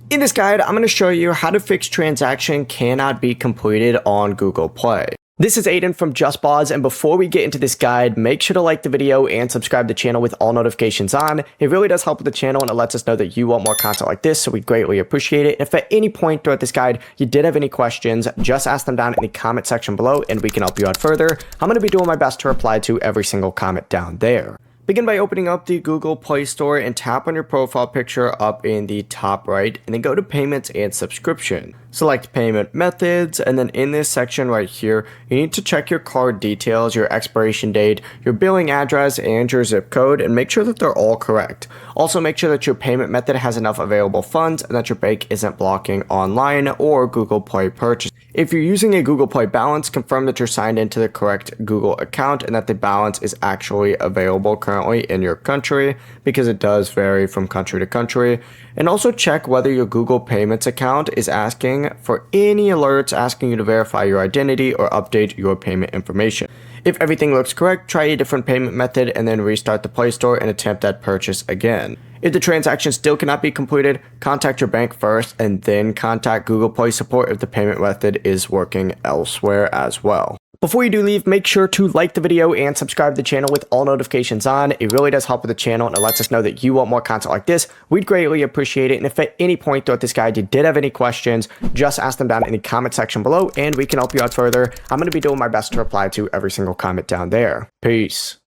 In this guide, I'm going to show you how to fix transaction cannot be completed on Google Play. This is Aiden from JustBoz, and before we get into this guide, make sure to like the video and subscribe to the channel with all notifications on. It really does help with the channel and it lets us know that you want more content like this, so we greatly appreciate it. If at any point throughout this guide you did have any questions, just ask them down in the comment section below and we can help you out further. I'm going to be doing my best to reply to every single comment down there. Begin by opening up the Google Play Store and tap on your profile picture up in the top right, and then go to Payments and Subscription. Select Payment Methods, and then in this section right here, you need to check your card details, your expiration date, your billing address, and your zip code, and make sure that they're all correct. Also, make sure that your payment method has enough available funds and that your bank isn't blocking online or Google Play purchase. If you're using a Google Play balance, confirm that you're signed into the correct Google account and that the balance is actually available currently in your country, because it does vary from country to country. And also check whether your Google Payments account is asking for any alerts asking you to verify your identity or update your payment information. If everything looks correct, try a different payment method and then restart the Play Store and attempt that purchase again. If the transaction still cannot be completed, contact your bank first and then contact Google Play support if the payment method is working elsewhere as well. Before you do leave, make sure to like the video and subscribe to the channel with all notifications on. It really does help with the channel and it lets us know that you want more content like this. We'd greatly appreciate it. And if at any point throughout this guide you did have any questions, just ask them down in the comment section below and we can help you out further. I'm going to be doing my best to reply to every single comment down there. Peace.